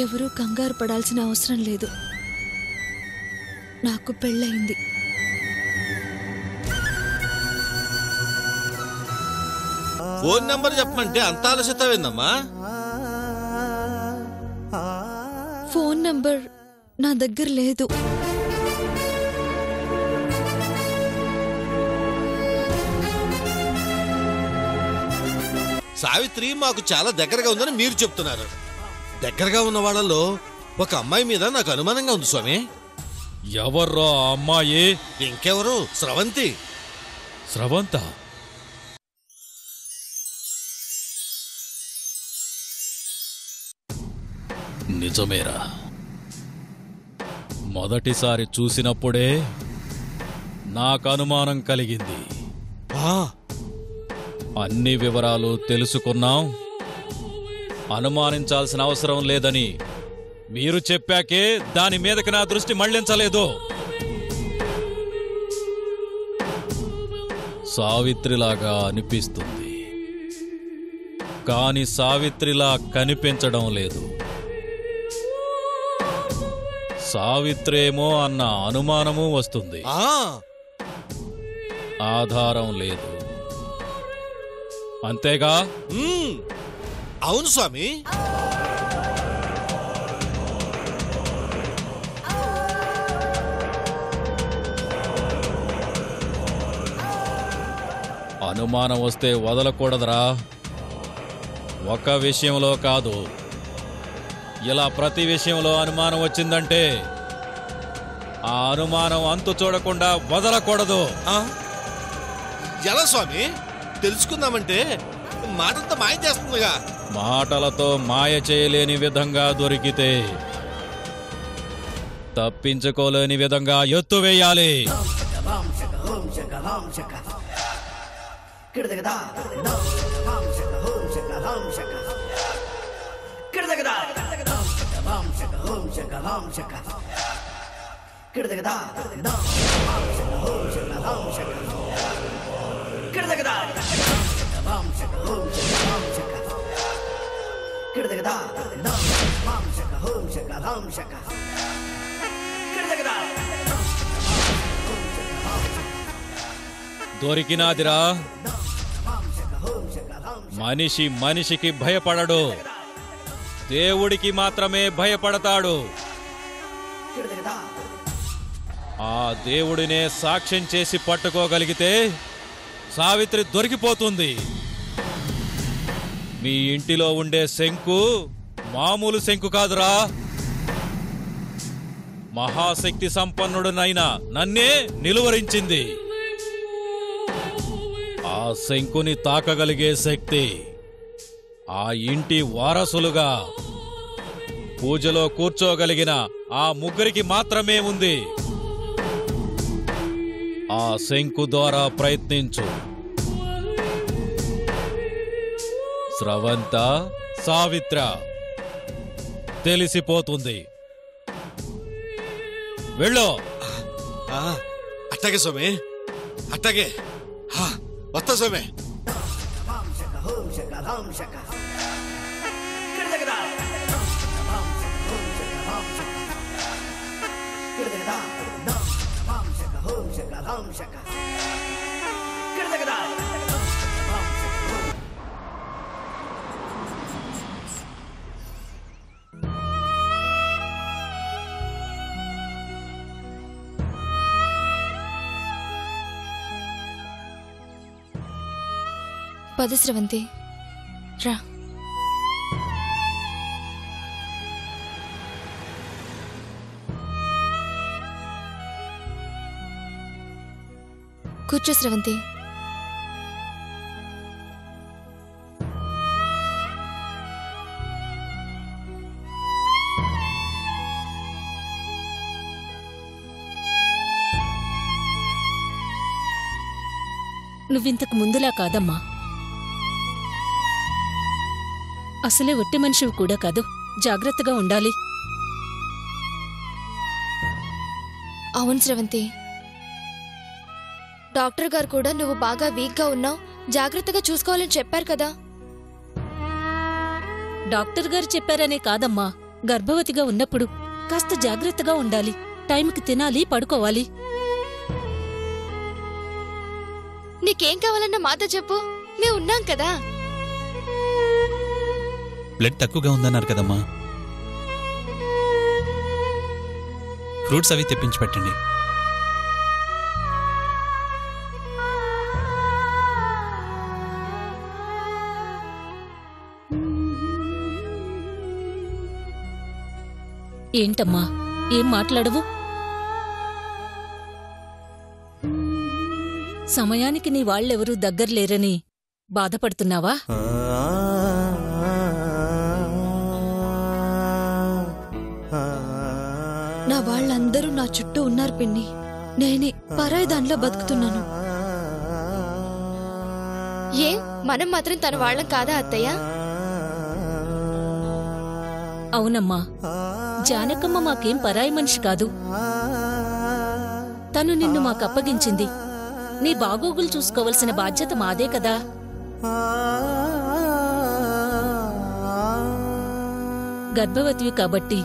ఎవరూ కంగారు పడాల్సిన అవసరం లేదు. నాకు పెళ్ళయింది. ఫోన్ నెంబర్ చెప్పమంటే అంత ఆలోచిస్తావేందమ్మా? ఫోన్ నంబర్ నా దగ్గర లేదు. సావిత్రి మాకు చాలా దగ్గరగా ఉందని మీరు చెప్తున్నారు. దగ్గరగా ఉన్న వాళ్ళలో ఒక అమ్మాయి మీద నాకు అనుమానంగా ఉంది స్వామి. ఎవర్రో ఆ అమ్మాయి? ఇంకెవరు? స్రవంతి. స్రవంత? నిజమేరా. మొదటిసారి చూసినప్పుడే నాకు అనుమానం కలిగింది. అన్ని వివరాలు తెలుసుకున్నాం. అనుమానించాల్సిన అవసరం లేదని మీరు చెప్పాకే దాని మీదకి నా దృష్టి మళ్లించలేదు. సావిత్రిలాగా అనిపిస్తుంది, కాని సావిత్రిలా కనిపించడం లేదు. సావిత్రేమో అన్న అనుమానము వస్తుంది. ఆధారం లేదు, అంతేగా? అవును స్వామి. అనుమానం వస్తే వదలకూడదురా. ఒక విషయంలో కాదు, ఇలా ప్రతి విషయంలో అనుమానం వచ్చిందంటే ఆ అనుమానం అంతు చూడకుండా వదలకూడదు. ఎలా స్వామి? తెలుసుకుందామంటే మాటలతో మాయ చేస్తుందిగా. మాటలతో మాయ చేయలేని విధంగా దొరికితే తప్పించుకోలేని విధంగా ఎత్తు వేయాలి. దొరికినాదిరా. మనిషి మనిషికి భయపడడు, దేవుడికి మాత్రమే భయపడతాడు. ఆ దేవుడినే సాక్ష్యం చేసి పట్టుకోగలిగితే సావిత్రి దొరికిపోతుంది. మీ ఇంటిలో ఉండే శంకు మామూలు శంకు కాదురా. మహాశక్తి సంపన్నుడునైనా నన్నే నిలువరించింది. ఆ శంకుని తాకగలిగే శక్తి ఆ ఇంటి వారసులుగా పూజలో కూర్చోగలిగిన ఆ ముగ్గురికి మాత్రమే ఉంది. ఆ శంకు ద్వారా ప్రయత్నించు. స్రవంత, సావిత్ర తెలిసిపోతుంది. వెళ్ళు. అట్టాగే స్వామి, అట్టాగే. వస్తా స్వామి. పద స్రవంతి, రా. కూర్చో స్రవంతి. నువ్వింతకు ముందులా కాదమ్మా. అసలే ఒట్టి మనిషివి కూడా కాదు, జాగ్రత్తగా ఉండాలి. అవును స్రవంతి, డాక్టర్ గారు కూడా నువ్వు బాగా వీక్గా ఉన్నావు, జాగ్రత్తగా చూసుకోవాలని చెప్పారు కదా. డాక్టర్ గారు చెప్పారనే కాదమ్మా, గర్భవతిగా ఉన్నప్పుడు కాస్త జాగ్రత్తగా ఉండాలి. టైంకి తినాలి, పడుకోవాలి. నీకేం కావాలన్న మాతో చెప్పు, మేము ఉన్నాం కదా. బ్లడ్ తక్కువగా ఉందన్నారు కదమ్మా, ఫ్రూట్స్ అవి తెప్పించి పెట్టండి. ఏంటమ్మా, ఏం మాట్లాడవు? సమయానికి నీ వాళ్ళెవరూ దగ్గర్లేరని బాధపడుతున్నావా? నా వాళ్ళందరూ నా చుట్టూ ఉన్నారు పిన్ని. నేనే పరాయి దానిలో బతుకుతున్నాను. ఏ మనం మాత్రం తన వాళ్ళం కాదా అత్తయ్య? అవునమ్మా, జానకమ్మ మాకేం పరాయి మనిషి కాదు. తను నిన్ను మాకప్పగించింది. నీ బాగోగులు చూసుకోవలసిన బాధ్యత మాదే కదా. గర్భవతివి కాబట్టి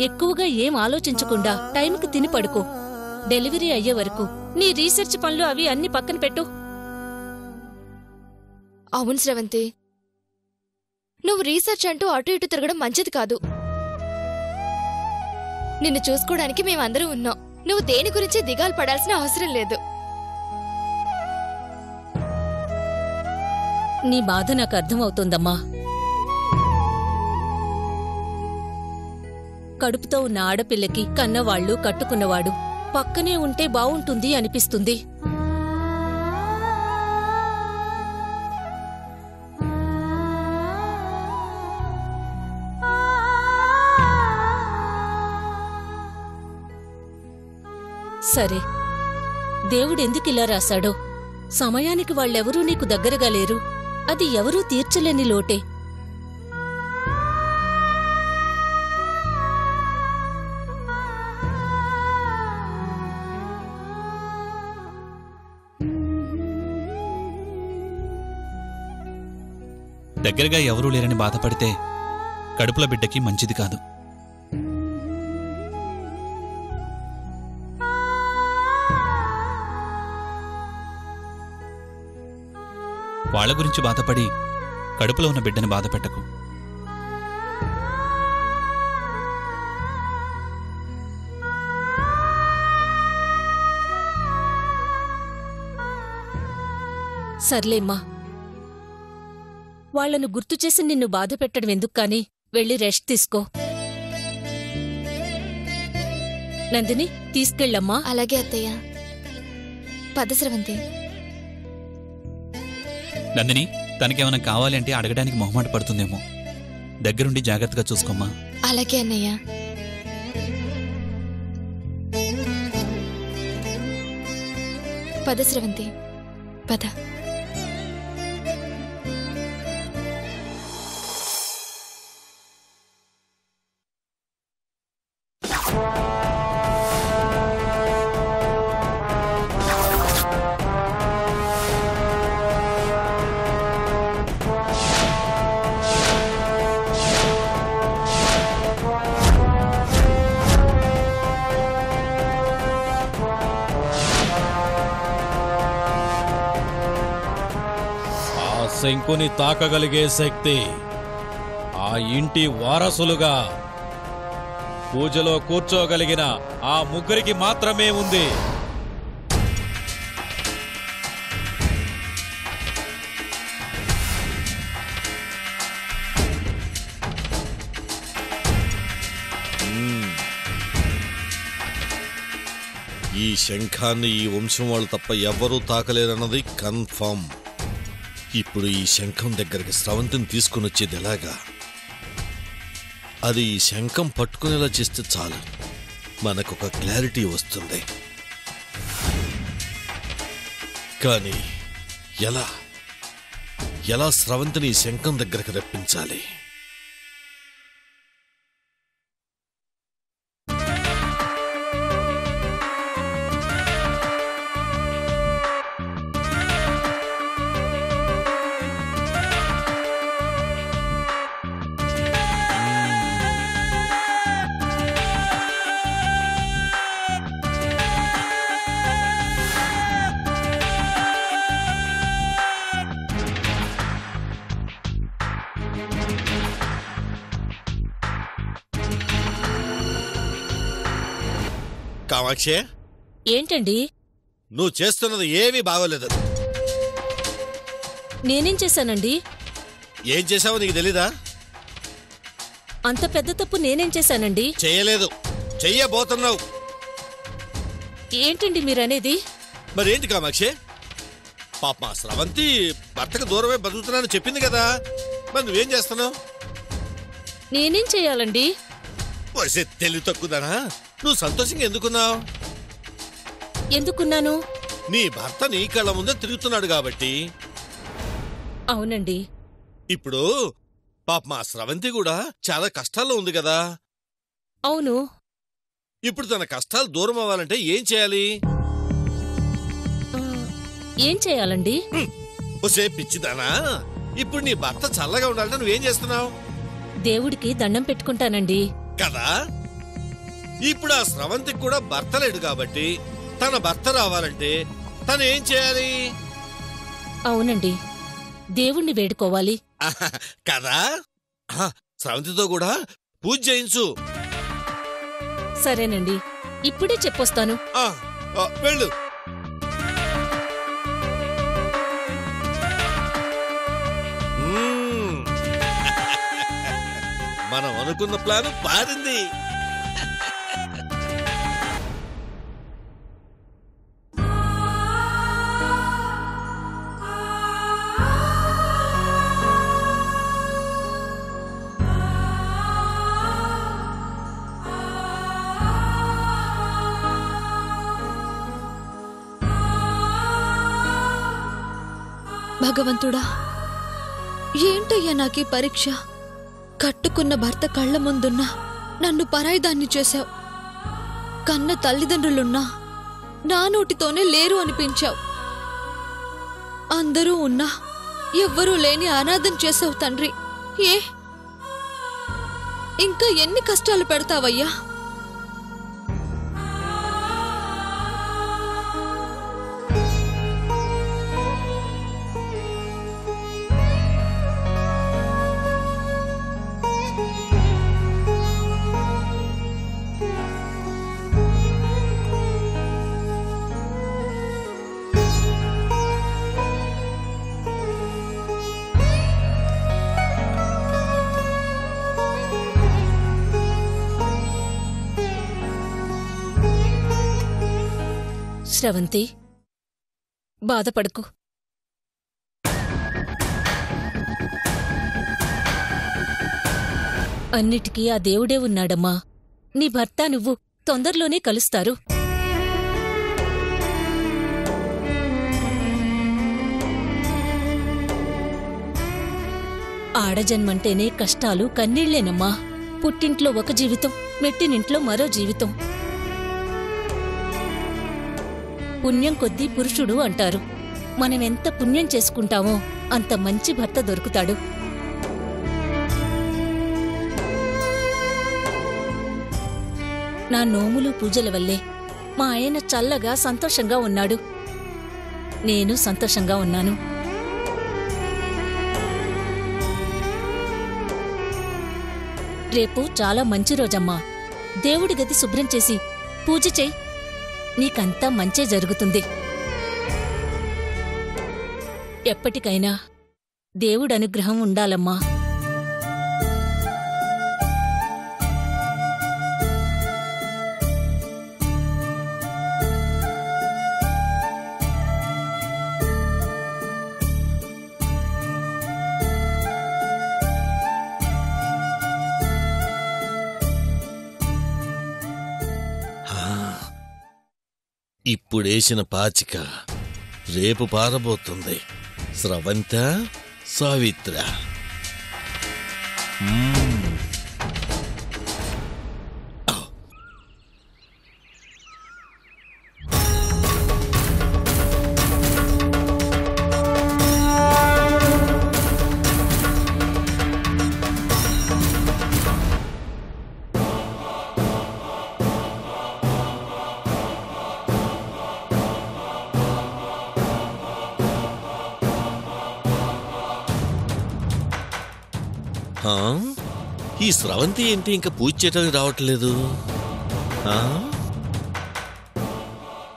ఎక్కువగా ఏం ఆలోచించకుండా టైంకి తిని పడుకో. డెలివరీ అయ్యే వరకు నీ రీసెర్చ్ పనులు అవి అన్ని పక్కన పెట్టు. అవును స్రవంతి, నువ్వు రీసెర్చ్ అంటూ అటు ఇటు తిరగడం మంచిది కాదు. నిన్ను చూసుకోవడానికి మేమందరూ ఉన్నాం. నువ్వు దేని గురించి దిగాలు పడాల్సిన అవసరం లేదు. నీ బాధ నాకు అర్థమవుతోందమ్మా. కడుపుతో ఉన్న ఆడపిల్లకి కన్నవాళ్లు, కట్టుకున్నవాడు పక్కనే ఉంటే బావుంటుంది అనిపిస్తుంది. సరే, దేవుడెందుకిలా రాశాడో. సమయానికి వాళ్ళెవరూ నీకు దగ్గరగా లేరు. అది ఎవరూ తీర్చలేని లోటే. దగ్గరగా ఎవరూ లేరని బాధపడితే కడుపుల బిడ్డకి మంచిది కాదు. వాళ్ల గురించి బాధపడి కడుపులో ఉన్న బిడ్డని బాధపెట్టకు. సర్లేమ్మా, వాళ్లను గుర్తుచేసి నిన్ను బాధపెట్టడం ఎందుకు కాని వెళ్ళి రెస్ట్ తీసుకో. నందిని, తీసుకెళ్ళమ్మా. అలాగే అత్తయ్య. పద స్రవంతి. నందిని, తనకేమైనా కావాలి అంటే అడగడానికి మొహమాట పడుతుందేమో. దగ్గరుండి జాగ్రత్తగా చూసుకోమ్మా. అలాగే అన్నయ్య. పద స్రవంతి, పద. శంకుని తాకగలిగే శక్తి ఆ ఇంటి వారసులుగా పూజలో కూర్చోగలిగిన ఆ ముగ్గురికి మాత్రమే ఉంది. ఈ శంఖాన్ని ఈ వంశం వాళ్ళు తప్ప ఎవ్వరూ తాకలేరన్నది కన్ఫర్మ్. ఇప్పుడు ఈ శంఖం దగ్గరికి స్రవంతిని తీసుకుని వచ్చేది ఎలాగా? అది ఈ శంఖం పట్టుకునేలా చేస్తే చాలు, మనకొక క్లారిటీ వస్తుంది. కానీ ఎలా ఎలా స్రవంతిని ఈ శంఖం దగ్గరికి రప్పించాలి? కామాక్షి, ఏంటండి? నువ్వు చేస్తున్నది ఏమీ బాగోలేదు. నేనేం చేశానండి? ఏం చేసావో నీకు తెలీదా? అంత పెద్ద తప్పు నేనేం చేశానండి? చేయలేదు, చెయ్యబోతున్నావు. ఏంటండి మీరనేది? మరేంటి కామాక్షి? పాప స్రవంతి భర్తకు దూరమే బతుకుతున్నానని చెప్పింది కదా, మరి నువ్వేం చేస్తున్నావు? నేనేం చేయాలండి? వసే తెలివి తక్కువదానా? నువ్వు సంతోషంగా ఎందుకున్నావు? ఎందుకున్నాను? నీ భర్త నీ కళ్ళ ముందే తిరుగుతున్నాడు కాబట్టి. అవునండి. ఇప్పుడు పాప మా స్రవంతి కూడా చాలా కష్టాల్లో ఉంది కదా. అవును. ఇప్పుడు తన కష్టాలు దూరం అవ్వాలంటే ఏం చేయాలి? ఏం చేయాలండి? ఒసే పిచ్చిదానా, ఇప్పుడు నీ భర్త చల్లగా ఉండాలంటే నువ్వేం చేస్తున్నావు? దేవుడికి దండం పెట్టుకుంటానండి. కదా, ఇప్పుడు ఆ స్రవంతికి కూడా భర్త లేడు కాబట్టి తన భర్త రావాలంటే తను ఏం చేయాలి? అవునండి, దేవుణ్ణి వేడుకోవాలి కదా. స్రవంతితో కూడా పూజ చేయించు. సరేనండి, ఇప్పుడే చెప్పొస్తాను. వెళ్ళు. మనం అనుకున్న ప్లాన్ పారింది. భగవంతుడా, ఏంటయ్యా నాకీ పరీక్ష? కట్టుకున్న భర్త కళ్ల ముందున్నా నన్ను పరాయిదాన్ని చేశావు. కన్న తల్లిదండ్రులున్నా నా నోటితోనే లేరు అనిపించావు. అందరూ ఉన్నా ఎవ్వరూ లేని అనాథం చేశావు తండ్రి. ఇంకా ఎన్ని కష్టాలు పెడతావయ్యా? స్రవంతి, బాధపడకు. అన్నిటికీ ఆ దేవుడే ఉన్నాడమ్మా. నీ భర్త నువ్వు తొందరలోనే కలుస్తారు. ఆడజన్మంటేనే కష్టాలు, కన్నీళ్లేనమ్మా. పుట్టింట్లో ఒక జీవితం, మెట్టినింట్లో మరో జీవితం. పుణ్యం కొద్దీ పురుషుడు అంటారు. మనమెంత పుణ్యం చేసుకుంటామో అంత మంచి భర్త దొరుకుతాడు. నా నోములు పూజల వల్లే మా ఆయన చల్లగా సంతోషంగా ఉన్నాడు. నేను సంతోషంగా ఉన్నాను. రేపు చాలా మంచి రోజమ్మా. దేవుడి గది శుభ్రం చేసి పూజ చెయ్యి. నీకంతా మంచే జరుగుతుంది. ఎప్పటికైనా దేవుడనుగ్రహం ఉండాలమ్మా. ఇప్పుడేసిన పాచిక రేపు పారబోతుంది. స్రవంత, సావిత్ర. ఈ స్రవంతి ఏంటి ఇంకా పూజ చేయడానికి రావట్లేదు?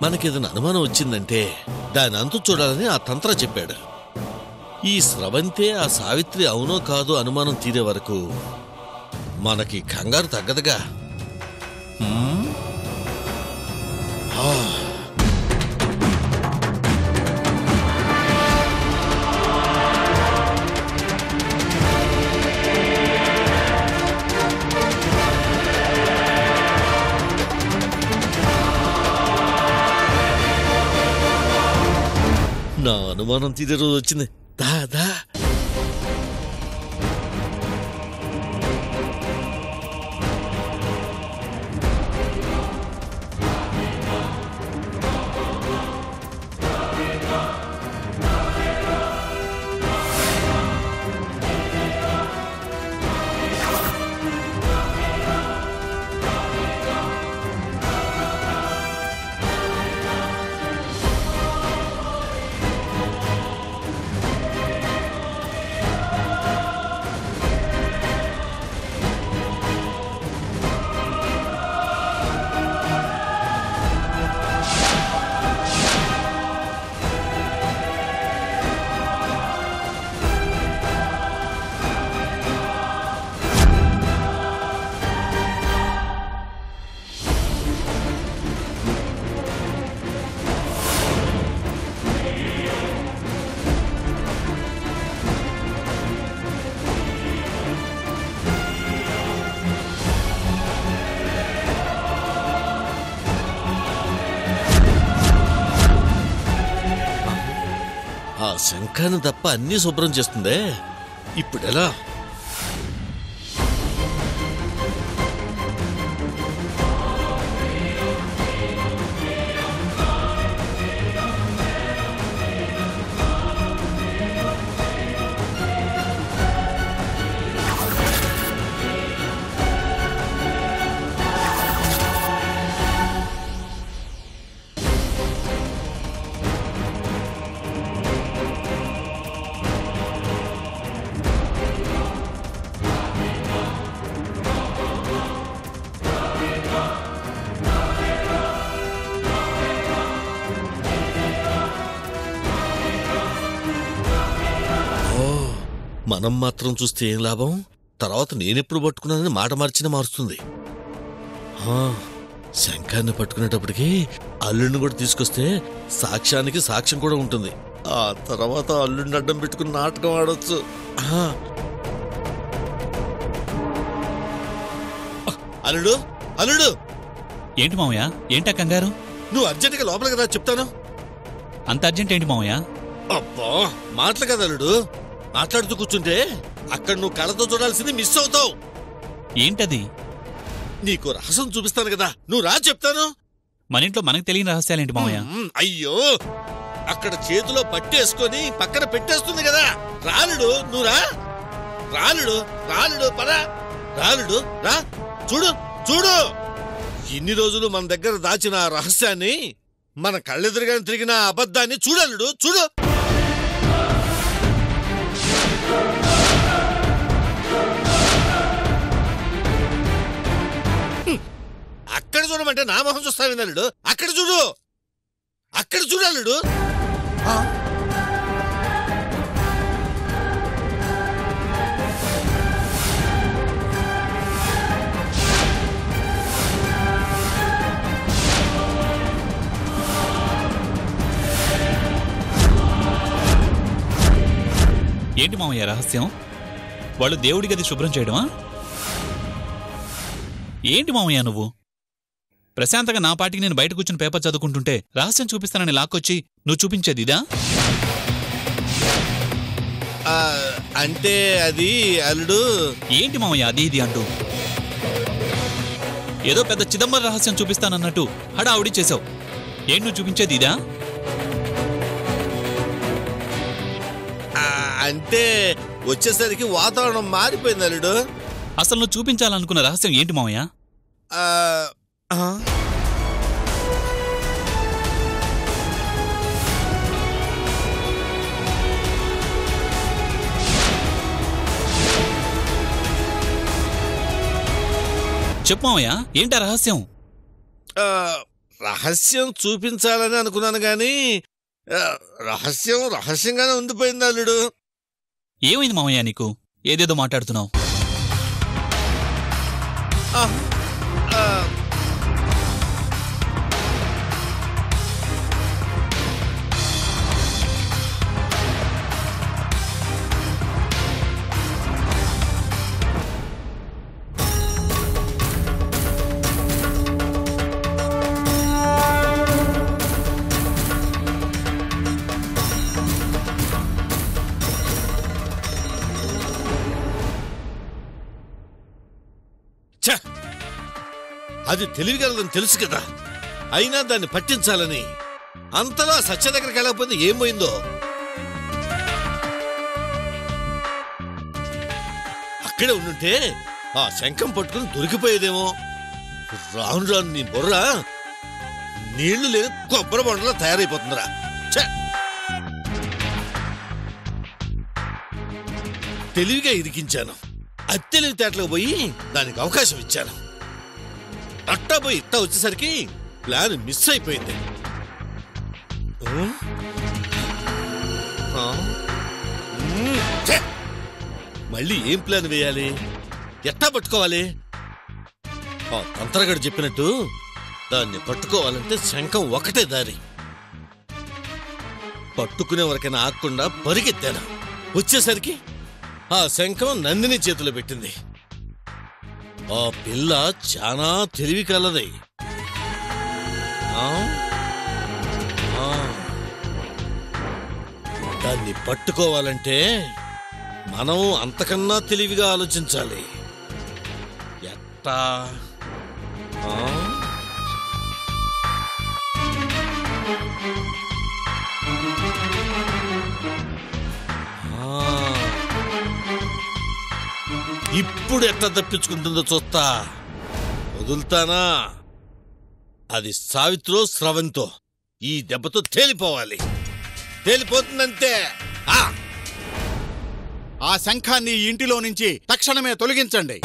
మనకేదైనా అనుమానం వచ్చిందంటే దాని అంతు చూడాలని ఆ తంత్ర చెప్పాడు. ఈ స్రవంతే ఆ సావిత్రి అవునో కాదో అనుమానం తీరే వరకు మనకి కంగారు తగ్గదుగా. నా అనుమానం తీరే రోజు వచ్చింది. దా ఆ శంఖాన్ని తప్ప అన్నీ శుభ్రం చేస్తుందే, ఇప్పుడెలా? మనం మాత్రం చూస్తే ఏం లాభం? తర్వాత నేనెప్పుడు పట్టుకున్నానని మాట మారుస్తుంది. శంఖాన్ని పట్టుకునేటప్పటికి అల్లుడిని కూడా తీసుకొస్తే సాక్ష్యానికి సాక్ష్యం కూడా ఉంటుంది. ఆ తర్వాత అల్లుడిని అడ్డం పెట్టుకుని నాటకం ఆడొచ్చు. అల్లుడు అల్లుడు ఏంటి మామయ్య? ఏంటా కంగారు? నువ్వు అర్జెంటుగా లోపలికి రా, చెప్తాను. అంత అర్జెంట్ ఏంటి మామయ్య? అబ్బా మాటలు కదా అల్లుడు, మాట్లాడుతూ కూర్చుంటే అక్కడ నువ్వు కళ్ళతో చూడాల్సింది మిస్ అవుతావు. ఏంటది? నీకు రహస్యం చూపిస్తాను కదా, నువ్వు రా చెప్తాను. మన ఇంట్లో మనకు తెలియని రహస్యాలేంటి మామయ్య? అయ్యో, అక్కడ చేతిలో పట్టేసుకొని పక్కన పెట్టేస్తుంది కదా. రాలుడు నువ్వు రా, రాలుడు రాలుడు పరా, రాలుడు రా. చూడు చూడు, ఇన్ని రోజులు మన దగ్గర దాచిన రహస్యాన్ని, మన కళ్ళెదురుగానే తిరిగిన అబద్ధాన్ని చూడలుడు చూడు. అక్కడ చూడమంటే నా మొహం చూస్తావిందలుడు. అక్కడ చూడు, అక్కడ చూడలుడు. ఏంటి మామయ్య రహస్యం? వాళ్ళు దేవుడి గది శుభ్రం చేయడమా? ఏంటి మామయ్య నువ్వు? ప్రశాంతంగా నా పాటికి నేను బయట కూర్చుని పేపర్ చదువుకుంటుంటే రహస్యం చూపిస్తానని లాక్కొచ్చి నువ్వు చూపించేది ఇదా? అంటే అది అల్లుడు. ఏంటి మామయ్య అది ఇది అంటూ? ఏదో పెద్ద చిదంబర రహస్యం చూపిస్తానన్నట్టు హడావుడి చేసావు. ఏంటి నువ్వు చూపించేది ఇదా? అంటే వచ్చేసరికి వాతావరణం మారిపోయింది అల్లుడు. అసలు నువ్వు చూపించాలనుకున్న రహస్యం ఏంటి మామయ్య? చెప్పు మామయ్య, ఏంటా రహస్యం? రహస్యం చూపించాలని అనుకున్నాను గాని రహస్యంగానే ఉండిపోయింది అల్లుడు. ఏమైంది మామయ్య నీకు? ఏదేదో మాట్లాడుతున్నావు. అది తెలివిగలదని తెలుసు కదా, అయినా దాన్ని పట్టించాలని అంతలా సత్య దగ్గరికి వెళ్ళకపోతే ఏమైందో. అక్కడే ఉండుంటే ఆ శంఖం పట్టుకుని దొరికిపోయేదేమో. రాను రాను నీ బుర్ర నీళ్లు లేని కొబ్బరి బొండలా తయారైపోతుందిరా. తెలివిగా ఇరికించాను, అత్తెలివితేటలకు పోయి దానికి అవకాశం ఇచ్చాను. అట్టా పోయి ఇట్టా వచ్చేసరికి ప్లాన్ మిస్ అయిపోయింది. మళ్ళీ ఏం ప్లాన్ వేయాలి, ఎట్టా పట్టుకోవాలి? ఆ తంత్రగాడు చెప్పినట్టు దాన్ని పట్టుకోవాలంటే శంఖం ఒకటే దారి. పట్టుకునే వరకైనా ఆగకుండా పరిగెత్తాను. వచ్చేసరికి ఆ శంఖం నందిని చేతిలో పెట్టింది. ఆ పిల్ల చాలా తెలివి కలది. దాన్ని పట్టుకోవాలంటే మనం అంతకన్నా తెలివిగా ఆలోచించాలి. ఎట్టా? ఇప్పుడు ఎట్లా తప్పించుకుంటుందో చూస్తా. వదులుతానా? అది సావిత్రో స్రవంతో ఈ దెబ్బతో తేలిపోవాలి. తేలిపోతుందంతే. ఆ శంఖాన్ని ఇంటిలో నుంచి తక్షణమే తొలగించండి.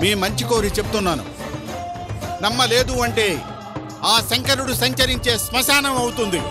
మీ మంచి కోరి చెప్తున్నాను. నమ్మలేదు అంటే ఆ శంకరుడు సంచరించే శ్మశానం అవుతుంది.